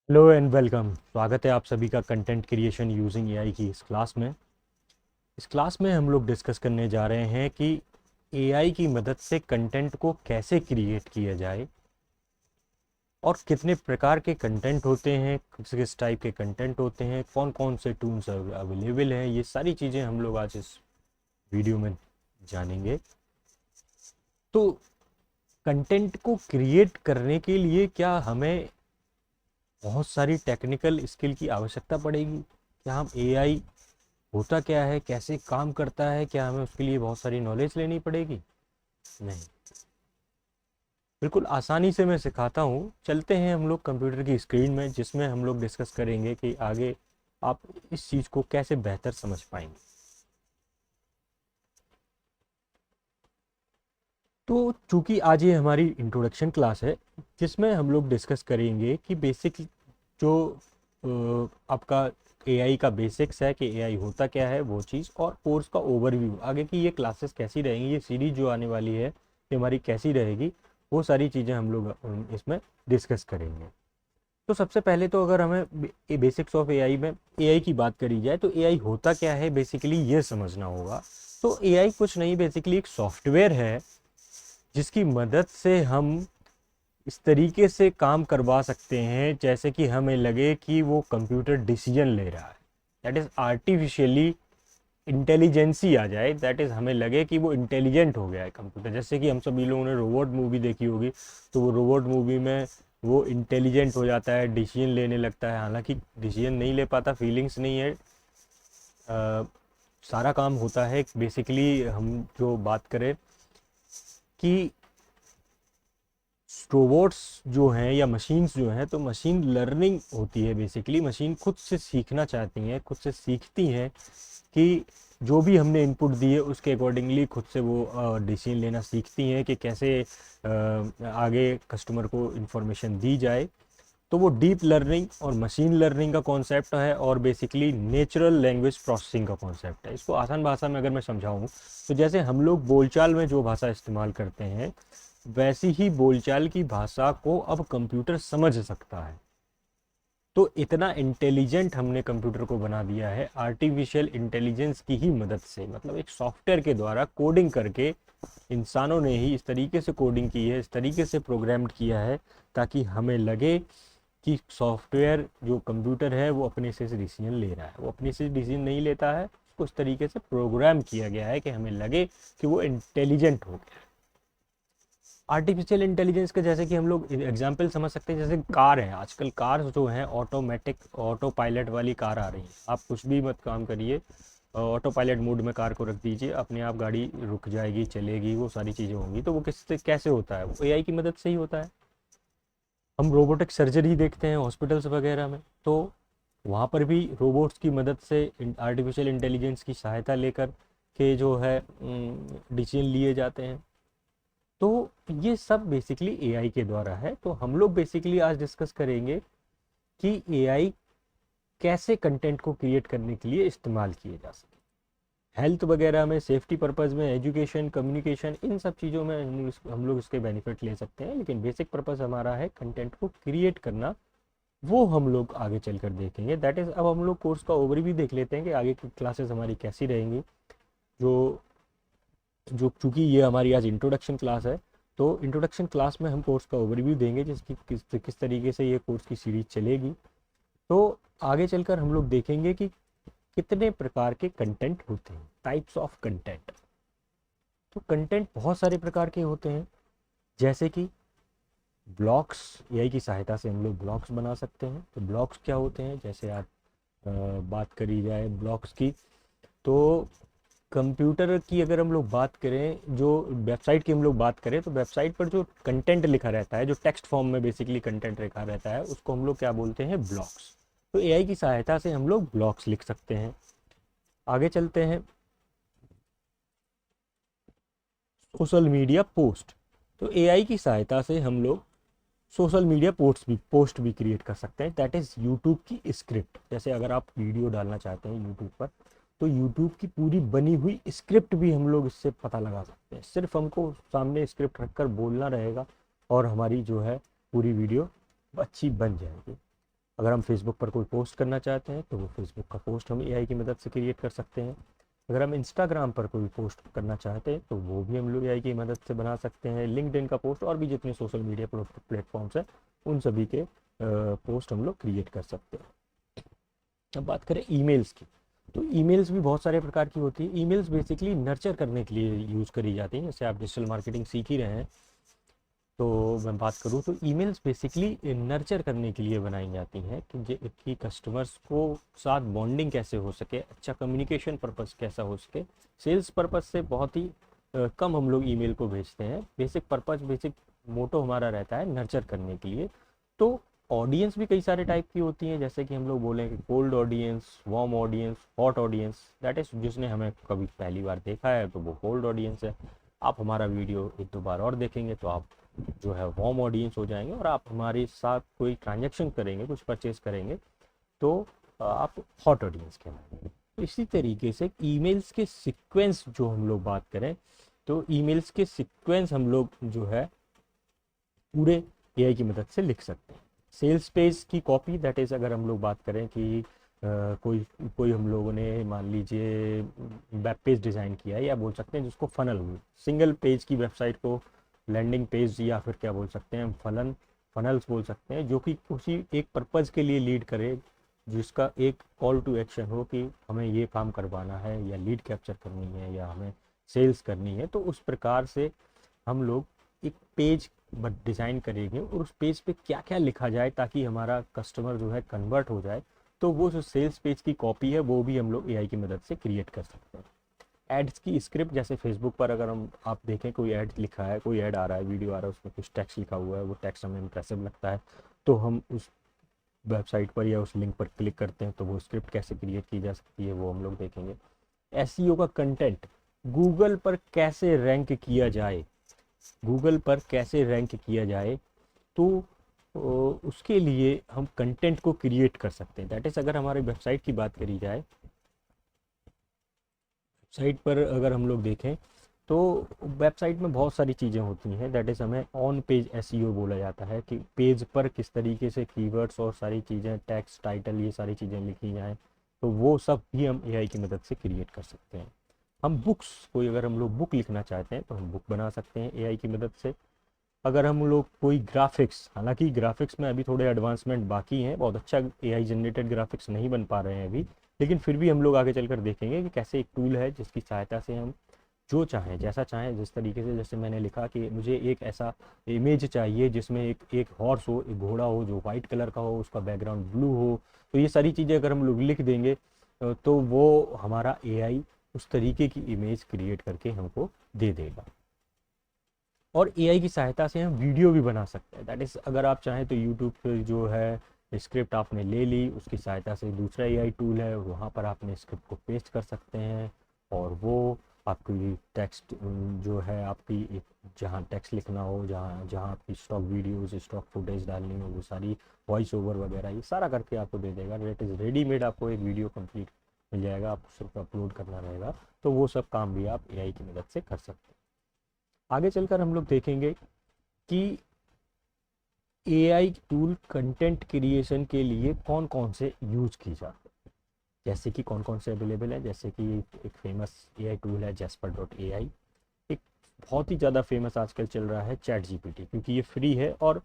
Hello and welcome. स्वागत है आप सभी का कंटेंट क्रिएशन यूजिंग एआई की इस क्लास में। इस क्लास में हम लोग डिस्कस करने जा रहे हैं कि एआई की मदद से कंटेंट को कैसे क्रिएट किया जाए और कितने प्रकार के कंटेंट होते हैं, किस किस टाइप के कंटेंट होते हैं, कौन कौन से टूल्स अवेलेबल हैं। ये सारी चीज़ें हम लोग आज इस वीडियो में जानेंगे। तो कंटेंट को क्रिएट करने के लिए क्या हमें बहुत सारी टेक्निकल स्किल की आवश्यकता पड़ेगी? क्या हम एआई होता क्या है, कैसे काम करता है, क्या हमें उसके लिए बहुत सारी नॉलेज लेनी पड़ेगी? नहीं, बिल्कुल आसानी से मैं सिखाता हूँ। चलते हैं हम लोग कंप्यूटर की स्क्रीन में, जिसमें हम लोग डिस्कस करेंगे कि आगे आप इस चीज़ को कैसे बेहतर समझ पाएंगे। तो चूंकि आज ये हमारी इंट्रोडक्शन क्लास है, जिसमें हम लोग डिस्कस करेंगे कि बेसिक जो आपका एआई का बेसिक्स है कि एआई होता क्या है वो चीज़, और कोर्स का ओवरव्यू, आगे की ये क्लासेस कैसी रहेंगी, ये सीरीज जो आने वाली है ये हमारी कैसी रहेगी, वो सारी चीज़ें हम लोग इसमें डिस्कस करेंगे। तो सबसे पहले तो अगर हमें बेसिक्स ऑफ एआई में एआई की बात करी जाए तो एआई होता क्या है बेसिकली ये समझना होगा। तो एआई कुछ नहीं, बेसिकली एक सॉफ्टवेयर है जिसकी मदद से हम इस तरीके से काम करवा सकते हैं जैसे कि हमें लगे कि वो कंप्यूटर डिसीजन ले रहा है। दैट इज़ आर्टिफिशियली इंटेलिजेंसी आ जाए, दैट इज़ हमें लगे कि वो इंटेलिजेंट हो गया है कंप्यूटर। जैसे कि हम सभी लोगों ने रोबोट मूवी देखी होगी, तो वो रोबोट मूवी में वो इंटेलिजेंट हो जाता है, डिसीजन लेने लगता है। हालांकि डिसीजन नहीं ले पाता, फीलिंग्स नहीं है, सारा काम होता है बेसिकली। हम जो बात करें कि रोबोट्स जो हैं या मशीन्स जो हैं, तो मशीन लर्निंग होती है बेसिकली। मशीन खुद से सीखना चाहती हैं, खुद से सीखती हैं कि जो भी हमने इनपुट दिए उसके अकॉर्डिंगली खुद से वो डिसीजन लेना सीखती हैं कि कैसे आगे कस्टमर को इन्फॉर्मेशन दी जाए। तो वो डीप लर्निंग और मशीन लर्निंग का कॉन्सेप्ट है, और बेसिकली नेचुरल लैंग्वेज प्रोसेसिंग का कॉन्सेप्ट है। इसको आसान भाषा में अगर मैं समझाऊँ तो जैसे हम लोग बोलचाल में जो भाषा इस्तेमाल करते हैं, वैसी ही बोलचाल की भाषा को अब कंप्यूटर समझ सकता है। तो इतना इंटेलिजेंट हमने कंप्यूटर को बना दिया है आर्टिफिशियल इंटेलिजेंस की ही मदद से, मतलब एक सॉफ्टवेयर के द्वारा कोडिंग करके इंसानों ने ही इस तरीके से कोडिंग की है, इस तरीके से प्रोग्राम्ड किया है ताकि हमें लगे कि सॉफ्टवेयर जो कंप्यूटर है वो अपने से डिसीजन ले रहा है। वो अपने से डिसीजन नहीं लेता है, उसको इस तरीके से प्रोग्राम किया गया है कि हमें लगे कि वो इंटेलिजेंट हो गया। आर्टिफिशियल इंटेलिजेंस का जैसे कि हम लोग एग्जांपल समझ सकते हैं, जैसे कार है, आजकल कार जो हैं ऑटोमेटिक ऑटो पायलट वाली कार आ रही है। आप कुछ भी मत काम करिए, ऑटो पायलट मोड में कार को रख दीजिए, अपने आप गाड़ी रुक जाएगी, चलेगी, वो सारी चीज़ें होंगी। तो वो किससे कैसे होता है? वो एआई की मदद से ही होता है। हम रोबोटिक सर्जरी देखते हैं हॉस्पिटल्स वगैरह में, तो वहाँ पर भी रोबोट्स की मदद से आर्टिफिशियल इंटेलिजेंस की सहायता लेकर के जो है डिसीजन लिए जाते हैं। तो ये सब बेसिकली एआई के द्वारा है। तो हम लोग बेसिकली आज डिस्कस करेंगे कि एआई कैसे कंटेंट को क्रिएट करने के लिए इस्तेमाल किए जा सकते। हेल्थ वगैरह में, सेफ्टी पर्पज़ में, एजुकेशन, कम्युनिकेशन, इन सब चीज़ों में हम लोग इसके बेनिफिट ले सकते हैं। लेकिन बेसिक पर्पज़ हमारा है कंटेंट को क्रिएट करना, वो हम लोग आगे चलकर देखेंगे। दैट इज़, अब हम लोग कोर्स का ओवरव्यू देख लेते हैं कि आगे की क्लासेस हमारी कैसी रहेंगी। जो जो चूंकि ये हमारी आज इंट्रोडक्शन क्लास है, तो इंट्रोडक्शन क्लास में हम कोर्स का ओवरव्यू देंगे, जिसकी किस तरीके से ये कोर्स की सीरीज चलेगी। तो आगे चलकर हम लोग देखेंगे कि कितने प्रकार के कंटेंट होते हैं, टाइप्स ऑफ कंटेंट। तो कंटेंट बहुत सारे प्रकार के होते हैं, जैसे कि ब्लॉग्स। एआई की सहायता से हम लोग ब्लॉग्स बना सकते हैं। तो ब्लॉग्स क्या होते हैं? जैसे आप बात करी जाए ब्लॉग्स की, तो कंप्यूटर की अगर हम लोग बात करें, जो वेबसाइट की हम लोग बात करें, तो वेबसाइट पर जो कंटेंट लिखा रहता है, जो टेक्स्ट फॉर्म में बेसिकली कंटेंट लिखा रहता है, उसको हम लोग क्या बोलते हैं? ब्लॉग्स। तो एआई की सहायता से हम लोग ब्लॉग्स लिख सकते हैं। आगे चलते हैं, सोशल मीडिया पोस्ट। तो एआई की सहायता से हम लोग सोशल मीडिया पोस्ट भी क्रिएट कर सकते हैं। दैट इज़ यूट्यूब की स्क्रिप्ट। जैसे अगर आप वीडियो डालना चाहते हैं यूट्यूब पर, तो यूट्यूब की पूरी बनी हुई स्क्रिप्ट भी हम लोग इससे पता लगा सकते हैं। सिर्फ हमको सामने स्क्रिप्ट रखकर बोलना रहेगा और हमारी जो है पूरी वीडियो अच्छी बन जाएगी। अगर हम फेसबुक पर कोई पोस्ट करना चाहते हैं तो वो फेसबुक का पोस्ट हम एआई की मदद से क्रिएट कर सकते हैं। अगर हम इंस्टाग्राम पर कोई पोस्ट करना चाहते हैं तो वो भी हम लोग एआई की मदद से बना सकते हैं। लिंक्डइन का पोस्ट और भी जितने सोशल मीडिया प्लेटफॉर्म्स हैं उन सभी के पोस्ट हम लोग क्रिएट कर सकते हैं। अब बात करें ईमेल्स की, तो ईमेल्स भी बहुत सारे प्रकार की होती है। ईमेल्स बेसिकली नर्चर करने के लिए यूज़ करी जाती हैं। जैसे आप डिजिटल मार्केटिंग सीख ही रहे हैं तो मैं बात करूँ तो ईमेल्स बेसिकली नर्चर करने के लिए बनाई जाती हैं कि कस्टमर्स को साथ बॉन्डिंग कैसे हो सके, अच्छा कम्युनिकेशन पर्पस कैसा हो सके। सेल्स पर्पस से बहुत ही कम हम लोग ईमेल को भेजते हैं। बेसिक मोटो हमारा रहता है नर्चर करने के लिए। तो ऑडियंस भी कई सारे टाइप की होती हैं, जैसे कि हम लोग बोलें कि cold audience, warm audience, hot audience. That is जिसने हमें कभी पहली बार देखा है तो वो कोल्ड ऑडियंस है। आप हमारा वीडियो एक दो बार और देखेंगे तो आप जो है वार्म ऑडियंस हो जाएंगे, और आप हमारे साथ कोई ट्रांजैक्शन करेंगे, कुछ परचेज करेंगे तो आप हॉट ऑडियंस कहलाएंगे। इसी तरीके से ईमेल्स के सीक्वेंस जो हम लोग बात करें तो ईमेल्स के सीक्वेंस हम लोग जो है पूरे एआई की मदद से लिख सकते हैं। सेल्स पेज की कॉपी, दैट इज़ अगर हम लोग बात करें कि कोई कोई हम लोगों ने मान लीजिए वेब पेज डिज़ाइन किया है, या बोल सकते हैं जिसको फनल, सिंगल पेज की वेबसाइट को लैंडिंग पेज, या फिर क्या बोल सकते हैं फनल्स बोल सकते हैं, जो कि उसी एक पर्पज़ के लिए लीड करे, जिसका एक कॉल टू एक्शन हो कि हमें ये काम करवाना है, या लीड कैप्चर करनी है, या हमें सेल्स करनी है। तो उस प्रकार से हम लोग एक पेज डिज़ाइन करेंगे और उस पेज पे क्या क्या लिखा जाए ताकि हमारा कस्टमर जो है कन्वर्ट हो जाए। तो वो जो सेल्स पेज की कॉपी है वो भी हम लोग एआई की मदद से क्रिएट कर सकते हैं। एड्स की स्क्रिप्ट, जैसे फेसबुक पर अगर हम आप देखें कोई ऐड लिखा है, कोई ऐड आ रहा है, वीडियो आ रहा है, उसमें कुछ टेक्स्ट लिखा हुआ है, वो टेक्स्ट हमें इंप्रेसिव लगता है तो हम उस वेबसाइट पर या उस लिंक पर क्लिक करते हैं। तो वो स्क्रिप्ट कैसे क्रिएट की जा सकती है वो हम लोग देखेंगे। एसईओ का कंटेंट, गूगल पर कैसे रैंक किया जाए, गूगल पर कैसे रैंक किया जाए, तो उसके लिए हम कंटेंट को क्रिएट कर सकते हैं। दैट इज़ अगर हमारी वेबसाइट की बात करी जाए, वेबसाइट पर अगर हम लोग देखें तो वेबसाइट में बहुत सारी चीज़ें होती हैं। दैट इज़ हमें ऑन पेज एसईओ बोला जाता है कि पेज पर किस तरीके से कीवर्ड्स और सारी चीज़ें, टेक्स्ट, टाइटल, ये सारी चीज़ें लिखी जाएँ। तो वो सब भी हम एआई की मदद से क्रिएट कर सकते हैं। हम बुक्स, कोई अगर हम लोग बुक लिखना चाहते हैं तो हम बुक बना सकते हैं एआई की मदद से। अगर हम लोग कोई ग्राफिक्स, हालांकि ग्राफिक्स में अभी थोड़े एडवांसमेंट बाकी हैं, बहुत अच्छा एआई जनरेटेड ग्राफिक्स नहीं बन पा रहे हैं अभी, लेकिन फिर भी हम लोग आगे चलकर देखेंगे कि कैसे एक टूल है जिसकी सहायता से हम जो चाहें, जैसा चाहें, जिस तरीके से, जैसे मैंने लिखा कि मुझे एक ऐसा इमेज चाहिए जिसमें एक हॉर्स हो, एक घोड़ा हो जो वाइट कलर का हो, उसका बैकग्राउंड ब्लू हो। तो ये सारी चीज़ें अगर हम लोग लिख देंगे तो वो हमारा एआई उस तरीके की इमेज क्रिएट करके हमको दे देगा। और एआई की सहायता से हम वीडियो भी बना सकते हैं। दैट इज़ अगर आप चाहें तो यूट्यूब पे जो है स्क्रिप्ट आपने ले ली, उसकी सहायता से दूसरा एआई टूल है, वहाँ पर आपने स्क्रिप्ट को पेस्ट कर सकते हैं और वो आपकी टेक्स्ट जो है, आपकी एक जहाँ टेक्स्ट लिखना हो, जहाँ जहाँ आपकी स्टॉक वीडियोस, स्टॉक फुटेज डालनी हो, वो सारी वॉइस ओवर वगैरह ये सारा करके आपको दे देगा। दैट इज़ रेडीमेड, आपको एक वीडियो कंप्लीट मिल जाएगा, आपको सिर्फ अपलोड करना रहेगा। तो वो सब काम भी आप एआई की मदद से कर सकते हैं। आगे चलकर हम लोग देखेंगे कि एआई टूल कंटेंट क्रिएशन के लिए कौन कौन से यूज की जाते हैं, जैसे कि कौन कौन से अवेलेबल है। जैसे कि एक फेमस एआई टूल है jasper.ai। एक बहुत ही ज़्यादा फेमस आजकल चल रहा है चैट जीपीटी, क्योंकि ये फ्री है और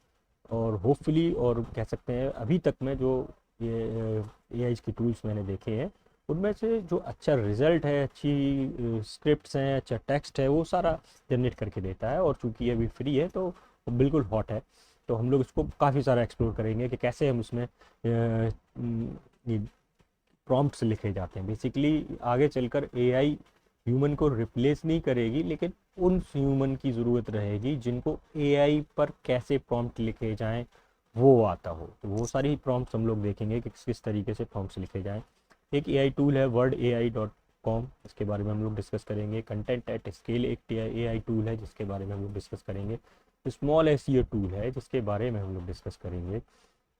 होपफुली, और कह सकते हैं अभी तक में जो ये एआई की टूल्स मैंने देखे हैं उनमें से जो अच्छा रिजल्ट है, अच्छी स्क्रिप्ट्स हैं, अच्छा टेक्स्ट है, वो सारा जनरेट करके देता है। और चूंकि ये अभी फ्री है तो वो बिल्कुल हॉट है। तो हम लोग इसको काफ़ी सारा एक्सप्लोर करेंगे कि कैसे हम इसमें प्रॉम्प्ट्स लिखे जाते हैं। बेसिकली आगे चलकर एआई ह्यूमन को रिप्लेस नहीं करेगी, लेकिन उन ह्यूमन की ज़रूरत रहेगी जिनको एआई पर कैसे प्रॉम्प्ट लिखे जाएं वो आता हो। तो वो सारी प्रॉम्प्ट्स हम लोग देखेंगे कि किस तरीके से प्रॉम्प्ट्स लिखे जाएं। एक एआई टूल है wordai.com, इसके बारे में हम लोग डिस्कस करेंगे। कंटेंट एट स्केल एक एआई टूल है जिसके बारे में हम लोग डिस्कस करेंगे। स्मॉल एसईओ टूल है जिसके बारे में हम लोग डिस्कस करेंगे।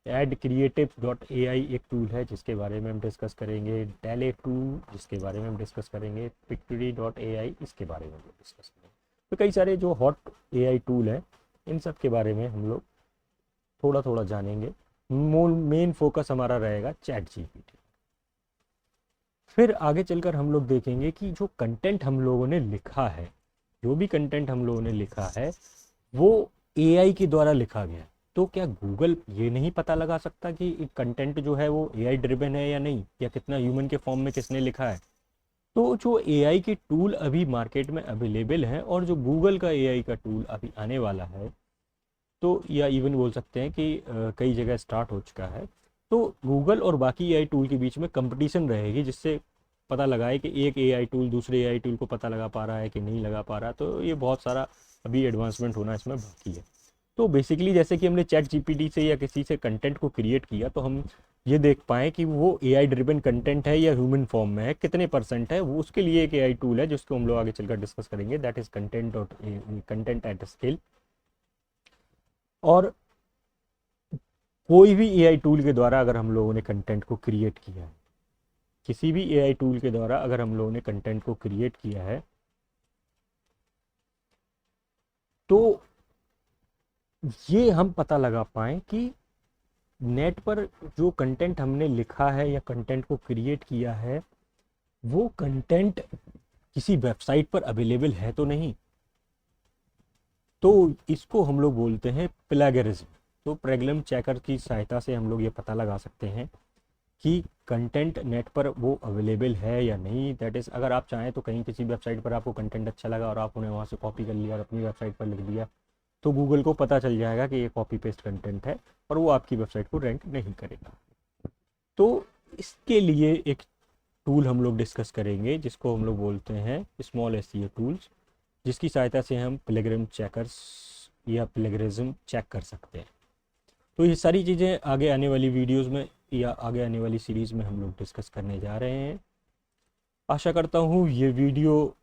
एड क्रिएटिव.ai एक टूल है जिसके बारे में हम डिस्कस करेंगे। डेले टूल जिसके बारे में हम डिस्कस करेंगे। pictory.ai इसके बारे में हम लोग डिस्कस करेंगे। तो कई सारे जो हॉट एआई टूल हैं इन सब के बारे में हम लोग थोड़ा थोड़ा जानेंगे। मेन फोकस हमारा रहेगा चैट जीपीटी। फिर आगे चलकर हम लोग देखेंगे कि जो कंटेंट हम लोगों ने लिखा है, जो भी कंटेंट हम लोगों ने लिखा है वो एआई के द्वारा लिखा गया है। तो क्या गूगल ये नहीं पता लगा सकता कि कंटेंट जो है वो एआई ड्रिवन है या नहीं, या कितना ह्यूमन के फॉर्म में किसने लिखा है? तो जो एआई के टूल अभी मार्केट में अवेलेबल हैं और जो गूगल का एआई का टूल अभी आने वाला है, तो या इवन बोल सकते हैं कि कई जगह स्टार्ट हो चुका है, तो गूगल और बाकी एआई टूल के बीच में कंपटीशन रहेगी, जिससे पता लगाए कि एक एआई टूल दूसरे एआई टूल को पता लगा पा रहा है कि नहीं लगा पा रहा। तो ये बहुत सारा अभी एडवांसमेंट होना इसमें बाकी है। तो बेसिकली जैसे कि हमने चैट जीपीटी से या किसी से कंटेंट को क्रिएट किया, तो हम ये देख पाएँ कि वो एआई ड्रिवन कंटेंट है या ह्यूमन फॉर्म में है, कितने % है वो। उसके लिए एक एआई टूल है जिसको हम लोग आगे चलकर डिस्कस करेंगे, that is content at scale. और कोई भी एआई टूल के द्वारा अगर हम लोगों ने कंटेंट को क्रिएट किया है, किसी भी एआई टूल के द्वारा अगर हम लोगों ने कंटेंट को क्रिएट किया है, तो ये हम पता लगा पाएँ कि नेट पर जो कंटेंट हमने लिखा है या कंटेंट को क्रिएट किया है, वो कंटेंट किसी वेबसाइट पर अवेलेबल है तो नहीं। तो इसको हम लोग बोलते हैं प्लेगरिज्म। तो प्लेगरिज्म चेकर की सहायता से हम लोग ये पता लगा सकते हैं कि कंटेंट नेट पर वो अवेलेबल है या नहीं। दैट इज़, अगर आप चाहें तो कहीं किसी वेबसाइट पर आपको कंटेंट अच्छा लगा और आप उन्हें वहाँ से कॉपी कर लिया और अपनी वेबसाइट पर लिख दिया, तो गूगल को पता चल जाएगा कि ये कॉपी पेस्ट कंटेंट है और वो आपकी वेबसाइट को रैंक नहीं करेगा। तो इसके लिए एक टूल हम लोग डिस्कस करेंगे जिसको हम लोग बोलते हैं स्मॉल एसईओ टूल्स, जिसकी सहायता से हम प्लेगरिज्म चेकर्स या प्लेगरिज्म चेक कर सकते हैं। तो ये सारी चीज़ें आगे आने वाली वीडियोस में या आगे आने वाली सीरीज़ में हम लोग डिस्कस करने जा रहे हैं। आशा करता हूँ ये वीडियो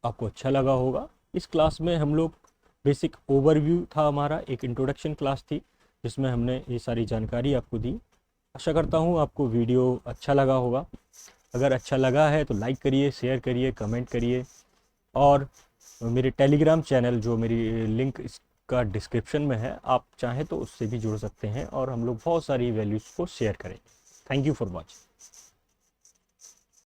आपको अच्छा लगा होगा। इस क्लास में हम लोग बेसिक ओवरव्यू था, हमारा एक इंट्रोडक्शन क्लास थी जिसमें हमने ये सारी जानकारी आपको दी। आशा करता हूँ आपको वीडियो अच्छा लगा होगा। अगर अच्छा लगा है तो लाइक करिए, शेयर करिए, कमेंट करिए, और मेरे टेलीग्राम चैनल जो मेरी लिंक इसका डिस्क्रिप्शन में है, आप चाहें तो उससे भी जुड़ सकते हैं और हम लोग बहुत सारी वैल्यूज़ को शेयर करें। Thank you for watching.